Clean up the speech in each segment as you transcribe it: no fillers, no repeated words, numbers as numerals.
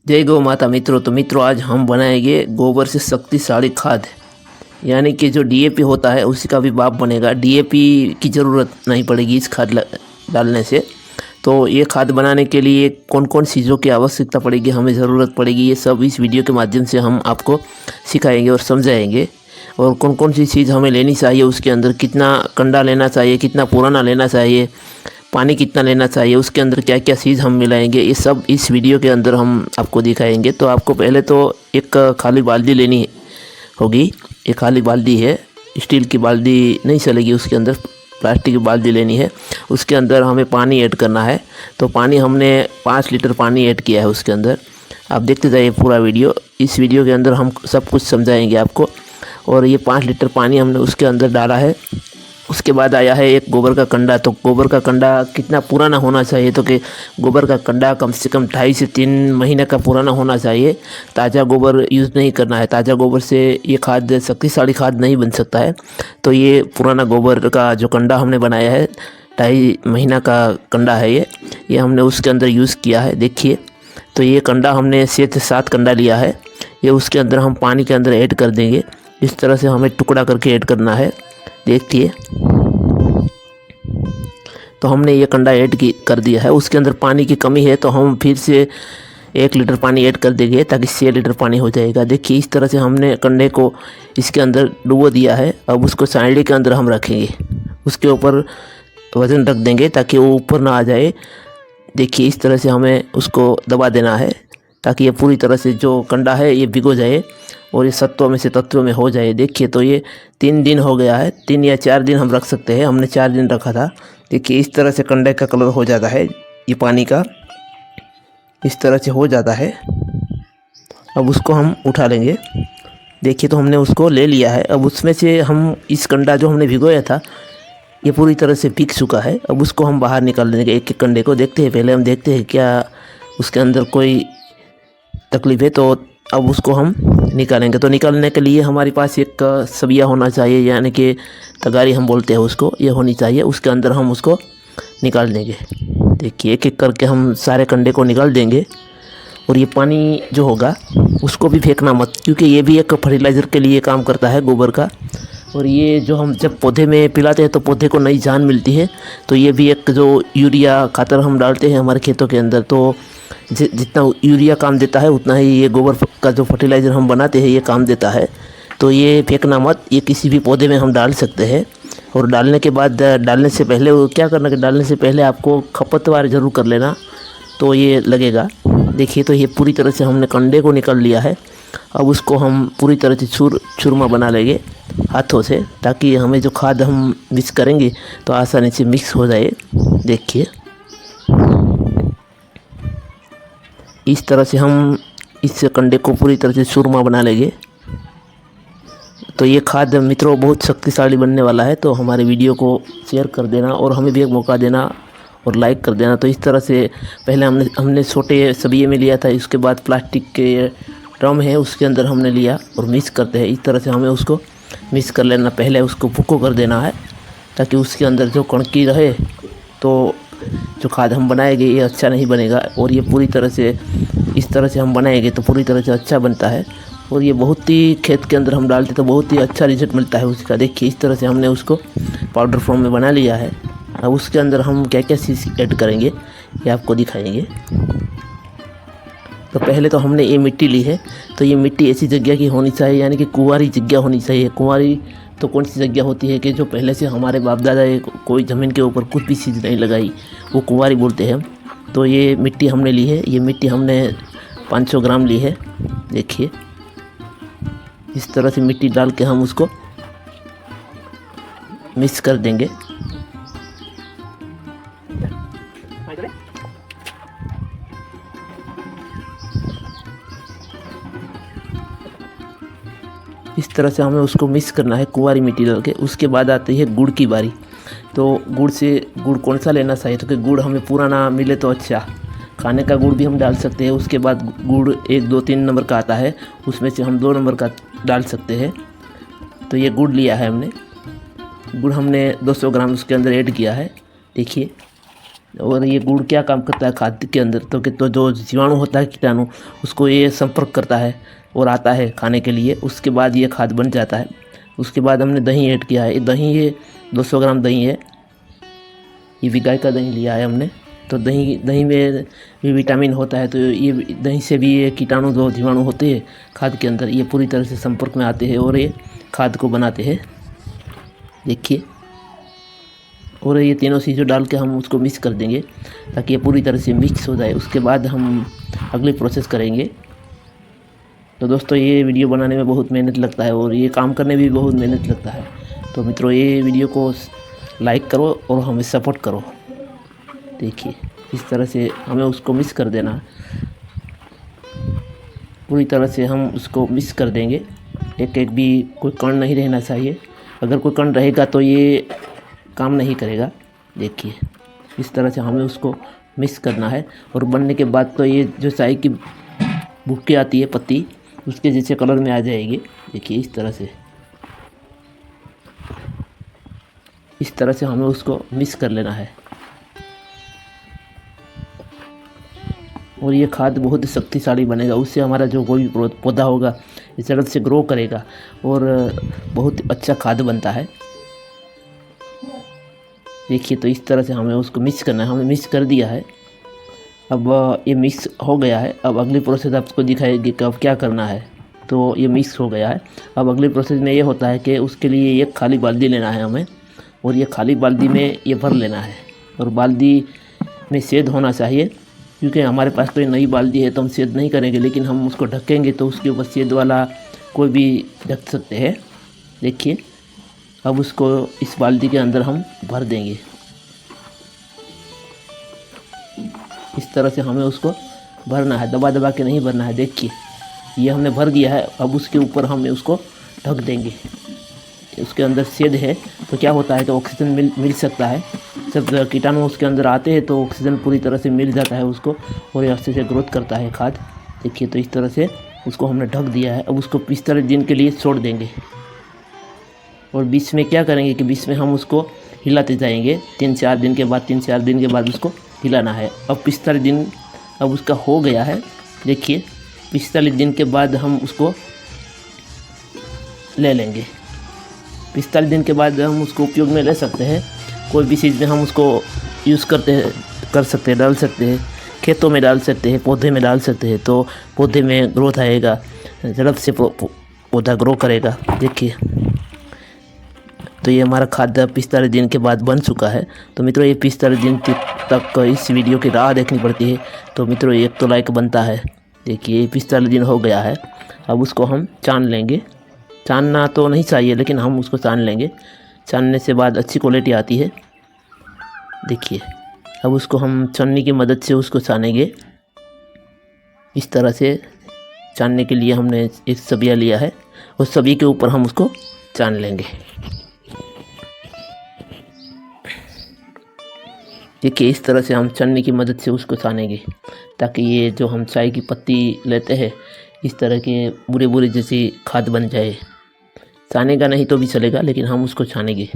जय गौ माता मित्रों। तो मित्रों, आज हम बनाएंगे गोबर से शक्तिशाली खाद, यानी कि जो डीएपी होता है उसी का भी बाप बनेगा। डीएपी की ज़रूरत नहीं पड़ेगी इस खाद डालने से। तो ये खाद बनाने के लिए कौन कौन चीज़ों की आवश्यकता पड़ेगी, हमें ज़रूरत पड़ेगी, ये सब इस वीडियो के माध्यम से हम आपको सिखाएंगे और समझाएंगे। और कौन कौन सी चीज़ हमें लेनी चाहिए, उसके अंदर कितना कंडा लेना चाहिए, कितना पुराना लेना चाहिए, पानी कितना लेना चाहिए, उसके अंदर क्या क्या चीज़ हम मिलाएंगे, ये सब इस वीडियो के अंदर हम आपको दिखाएंगे। तो आपको पहले तो एक खाली बाल्टी लेनी होगी। ये खाली बाल्टी है, स्टील की बाल्टी नहीं चलेगी, उसके अंदर प्लास्टिक की बाल्टी लेनी है। उसके अंदर हमें पानी ऐड करना है। तो पानी हमने 5 लीटर पानी ऐड किया है उसके अंदर। आप देखते जाइए पूरा वीडियो। इस वीडियो के अंदर हम सब कुछ समझाएंगे आपको। और ये 5 लीटर पानी हमने उसके अंदर डाला है। उसके बाद आया है एक गोबर का कंडा। तो गोबर का कंडा कितना पुराना होना चाहिए, तो कि गोबर का कंडा कम से कम 2.5 से 3 महीने का पुराना होना चाहिए। ताज़ा गोबर यूज़ नहीं करना है, ताज़ा गोबर से ये खाद शक्तिशाली खाद नहीं बन सकता है। तो ये पुराना गोबर का जो कंडा हमने बनाया है, 2.5 महीना का कंडा है ये हमने उसके अंदर यूज़ किया है। देखिए, तो ये कंडा हमने 6 से 7 कंडा लिया है। ये उसके अंदर हम पानी के अंदर ऐड कर देंगे। इस तरह से हमें टुकड़ा करके ऐड करना है। देखिए, तो हमने ये कंडा ऐड कर दिया है। उसके अंदर पानी की कमी है तो हम फिर से 1 लीटर पानी ऐड कर देंगे, ताकि 6 लीटर पानी हो जाएगा। देखिए, इस तरह से हमने कंडे को इसके अंदर डुबो दिया है। अब उसको साइड के अंदर हम रखेंगे, उसके ऊपर वज़न रख देंगे ताकि वो ऊपर ना आ जाए। देखिए, इस तरह से हमें उसको दबा देना है ताकि ये पूरी तरह से जो कंडा है ये भिगो जाए और ये सत्वों में से तत्वों में हो जाए। देखिए, तो ये 3 दिन हो गया है, 3 या 4 दिन हम रख सकते हैं। हमने 4 दिन रखा था। देखिए, इस तरह से कंडे का कलर हो जाता है, ये पानी का इस तरह से हो जाता है। अब उसको हम उठा लेंगे। देखिए, तो हमने उसको ले लिया है। अब उसमें से हम इस कंडा जो हमने भिगोया था ये पूरी तरह से पीक चुका है। अब उसको हम बाहर निकाल देंगे। एक एक कंडे को देखते हैं, पहले हम देखते हैं क्या उसके अंदर कोई तकलीफ है। तो अब उसको हम निकालेंगे। तो निकालने के लिए हमारे पास एक सबिया होना चाहिए, यानी कि तगारी हम बोलते हैं उसको, ये होनी चाहिए। उसके अंदर हम उसको निकाल देंगे। देखिए, एक एक करके हम सारे कंडे को निकाल देंगे। और ये पानी जो होगा उसको भी फेंकना मत, क्योंकि ये भी एक फर्टिलाइज़र के लिए काम करता है गोबर का। और ये जो हम जब पौधे में पिलाते हैं तो पौधे को नई जान मिलती है। तो ये भी एक जो यूरिया खातर हम डालते हैं हमारे खेतों के अंदर, तो जितना यूरिया काम देता है उतना ही ये गोबर का जो फर्टिलाइज़र हम बनाते हैं ये काम देता है। तो ये फेंकना मत, ये किसी भी पौधे में हम डाल सकते हैं। और डालने के बाद, डालने से पहले क्या करना कि डालने से पहले आपको खपतवार ज़रूर कर लेना, तो ये लगेगा। देखिए, तो ये पूरी तरह से हमने कंडे को निकाल लिया है। अब उसको हम पूरी तरह से चूरमा बना लेंगे हाथों से, ताकि हमें जो खाद हम मिक्स करेंगे तो आसानी से मिक्स हो जाए। देखिए, इस तरह से हम इस कंडे को पूरी तरह से चूरमा बना लेंगे। तो ये खाद मित्रों बहुत शक्तिशाली बनने वाला है। तो हमारे वीडियो को शेयर कर देना और हमें भी एक मौका देना और लाइक कर देना। तो इस तरह से पहले हमने छोटे सबिये में लिया था, इसके बाद प्लास्टिक के ड्रम है उसके अंदर हमने लिया और मिक्स करते हैं। इस तरह से हमें उसको मिक्स कर लेना। पहले उसको फूको कर देना है ताकि उसके अंदर जो कणकी रहे, तो जो खाद हम बनाएंगे ये अच्छा नहीं बनेगा। और ये पूरी तरह से इस तरह से हम बनाएंगे तो पूरी तरह से अच्छा बनता है। और ये बहुत ही खेत के अंदर हम डालते तो बहुत ही अच्छा रिजल्ट मिलता है उसका। देखिए, इस तरह से हमने उसको पाउडर फॉर्म में बना लिया है। अब उसके अंदर हम क्या क्या चीज़ ऐड करेंगे ये आपको दिखाएंगे। तो पहले तो हमने ये मिट्टी ली है। तो ये मिट्टी ऐसी जगह की होनी चाहिए, यानी कि कुंवारी जगह होनी चाहिए। कुंवारी तो कौन सी जगह होती है कि जो पहले से हमारे बाप दादा कोई ज़मीन के ऊपर कुछ भी चीज़ नहीं लगाई, वो कुंवारी बोलते हैं। तो ये मिट्टी हमने ली है। ये मिट्टी हमने 500 ग्राम ली है। देखिए, इस तरह से मिट्टी डाल के हम उसको मिक्स कर देंगे। इस तरह से हमें उसको मिक्स करना है कुंवारी मिट्टी डाल के। उसके बाद आती है गुड़ की बारी। तो गुड़ कौन सा लेना चाहिए, तो कि गुड़ हमें पूरा ना मिले तो अच्छा, खाने का गुड़ भी हम डाल सकते हैं। उसके बाद गुड़ 1, 2, 3 नंबर का आता है, उसमें से हम 2 नंबर का डाल सकते हैं। तो ये गुड़ लिया है हमने। गुड़ हमने 200 ग्राम उसके अंदर ऐड किया है। देखिए, और ये गुड़ क्या काम करता है खाद्य के अंदर, तो जो जीवाणु होता है, कीटाणु, उसको ये संपर्क करता है और आता है खाने के लिए, उसके बाद ये खाद बन जाता है। उसके बाद हमने दही ऐड किया है। ये 200 ग्राम दही है, ये भी गाय का दही लिया है हमने। तो दही में भी विटामिन होता है, तो ये दही से भी ये कीटाणु जो जीवाणु होते हैं खाद के अंदर, ये पूरी तरह से संपर्क में आते हैं और ये खाद को बनाते हैं। देखिए, और ये तीनों चीज़ों डाल के हम उसको मिक्स कर देंगे ताकि ये पूरी तरह से मिक्स हो जाए। उसके बाद हम अगली प्रोसेस करेंगे। तो दोस्तों, ये वीडियो बनाने में बहुत मेहनत लगता है और ये काम करने में भी बहुत मेहनत लगता है। तो मित्रों, ये वीडियो को लाइक करो और हमें सपोर्ट करो। देखिए, इस तरह से हमें उसको मिक्स कर देना है। पूरी तरह से हम उसको मिक्स कर देंगे, एक एक भी कोई कण नहीं रहना चाहिए। अगर कोई कण रहेगा तो ये काम नहीं करेगा। देखिए, इस तरह से हमें उसको मिक्स करना है। और बनने के बाद तो ये जो चाय की भुक्की आती है पत्ती, उसके जैसे कलर में आ जाएगी। देखिए, इस तरह से हमें उसको मिक्स कर लेना है। और ये खाद बहुत ही शक्तिशाली बनेगा। उससे हमारा जो कोई भी पौधा होगा ये जड़ से ग्रो करेगा और बहुत अच्छा खाद बनता है। देखिए, तो इस तरह से हमें उसको मिक्स करना है। हमने मिक्स कर दिया है। अब ये मिक्स हो गया है। अब अगली प्रोसेस आपको दिखाएगी कि अब क्या करना है। तो ये मिक्स हो गया है। अब अगली प्रोसेस में ये होता है कि उसके लिए एक खाली बाल्टी लेना है हमें, और ये खाली बाल्टी में ये भर लेना है। और बाल्टी में छेद होना चाहिए, क्योंकि हमारे पास तो ये नई बाल्टी है तो हम छेद नहीं करेंगे, लेकिन हम उसको ढकेंगे तो उसके ऊपर छेद वाला कोई भी ढक सकते हैं। देखिए, अब उसको इस बाल्टी के अंदर हम भर देंगे। इस तरह से हमें उसको भरना है, दबा दबा के नहीं भरना है। देखिए, ये हमने भर दिया है। अब उसके ऊपर हम उसको ढक देंगे। उसके अंदर छेद है तो क्या होता है, तो ऑक्सीजन मिल सकता है। जब कीटाणु उसके अंदर आते हैं तो ऑक्सीजन पूरी तरह से मिल जाता है उसको, और ये अच्छे से ग्रोथ करता है खाद। देखिए, तो इस तरह से उसको हमने ढक दिया है। अब उसको 45 दिन के लिए छोड़ देंगे। और बीच में क्या करेंगे कि बीच में हम उसको हिलाते जाएंगे। 3-4 दिन के बाद उसको हिलाना है। अब 45 दिन अब उसका हो गया है। देखिए, 45 दिन के बाद हम उसको ले लेंगे। 45 दिन के बाद हम उसको उपयोग में ले सकते हैं। कोई भी चीज़ में हम उसको यूज़ कर सकते हैं, डाल सकते हैं। खेतों में डाल सकते हैं, पौधे में डाल सकते हैं, तो पौधे में ग्रोथ आएगा, जड़ से पौधा ग्रो करेगा। देखिए, तो ये हमारा खाद 45 दिन के बाद बन चुका है। तो मित्रों, ये 45 दिन तक इस वीडियो की राह देखनी पड़ती है। तो मित्रों, एक तो लाइक बनता है। देखिए, 45 दिन हो गया है। अब उसको हम छान लेंगे। छानना तो नहीं चाहिए, लेकिन हम उसको छान लेंगे। छानने से बाद अच्छी क्वालिटी आती है। देखिए, अब उसको हम छन्नी की मदद से उसको छानेंगे। इस तरह से छानने के लिए हमने एक सबिया लिया है, उस सभी के ऊपर हम उसको छान लेंगे। देखिए, इस तरह से हम छन्नी की मदद से उसको छानेंगे, ताकि ये जो हम चाय की पत्ती लेते हैं इस तरह के बुरे जैसी खाद बन जाए। छानेगा नहीं तो भी चलेगा, लेकिन हम उसको छानेंगे।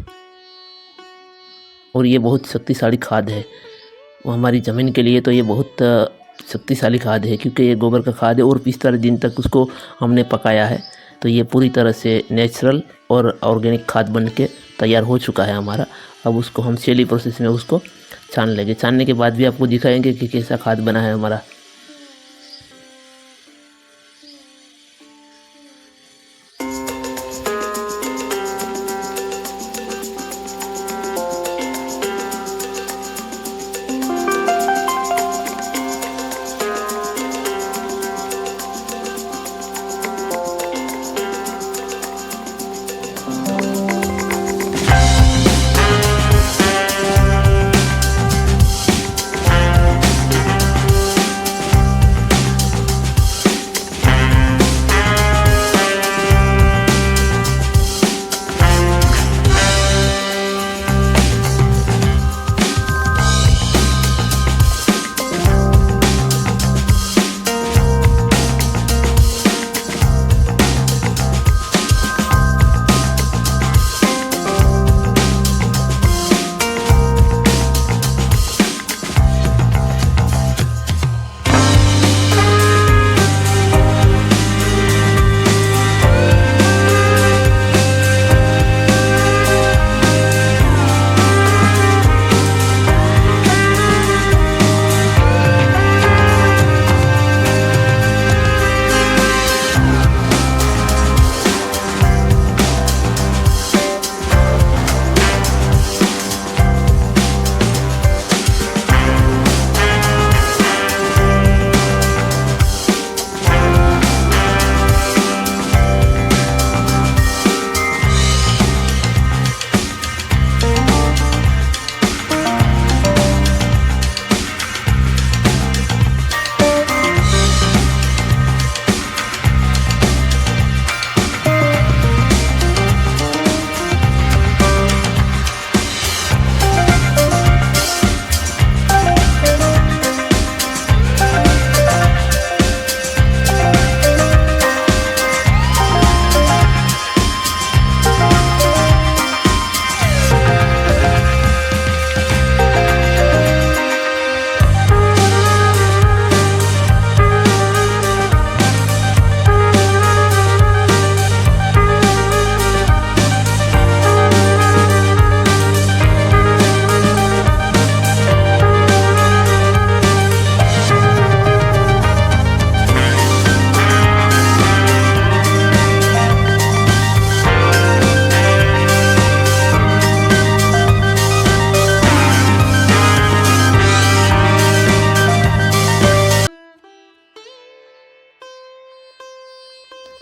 और ये बहुत शक्तिशाली खाद है। वो हमारी ज़मीन के लिए तो ये बहुत शक्तिशाली खाद है, क्योंकि ये गोबर का खाद है। और 45 दिन तक उसको हमने पकाया है, तो ये पूरी तरह से नेचुरल और ऑर्गेनिक खाद बन के तैयार हो चुका है हमारा। अब उसको हम सेली प्रोसेस में उसको छान लेंगे। छानने के बाद भी आपको दिखाएंगे कि कैसा खाद बना है हमारा।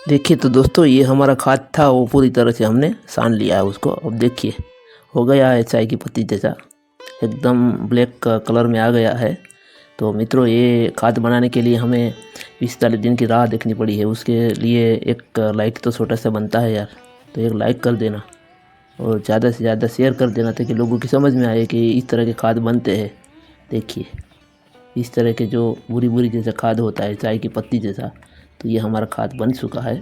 देखिए तो दोस्तों, ये हमारा खाद था, वो पूरी तरह से हमने सान लिया है उसको। अब देखिए हो गया है चाय की पत्ती जैसा, एकदम ब्लैक कलर में आ गया है। तो मित्रों, ये खाद बनाने के लिए हमें 40 दिन की राह देखनी पड़ी है। उसके लिए एक लाइक तो छोटा सा बनता है यार, तो एक लाइक कर देना और ज़्यादा से ज़्यादा शेयर कर देना ताकि लोगों की समझ में आए कि इस तरह के खाद बनते हैं। देखिए इस तरह के जो बुरी बुरी जैसा खाद होता है, चाय की पत्ती जैसा, तो ये हमारा खाद बन चुका है।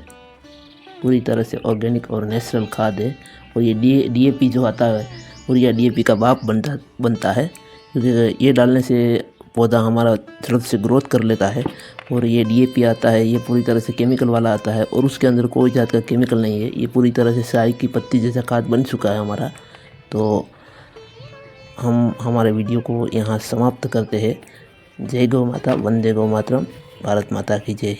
पूरी तरह से ऑर्गेनिक और नेचुरल खाद है। और ये डीएपी जो आता है, यूरिया डीएपी का बाप बनता है, क्योंकि ये डालने से पौधा हमारा जल्द से ग्रोथ कर लेता है। और ये डीएपी आता है, ये पूरी तरह से केमिकल वाला आता है और उसके अंदर कोई जात का केमिकल नहीं है। ये पूरी तरह से चाय की पत्ती जैसा खाद बन चुका है हमारा। तो हम हमारे वीडियो को यहाँ समाप्त करते हैं। जय गौ माता, वंदे गौ मातरम, भारत माता की जय।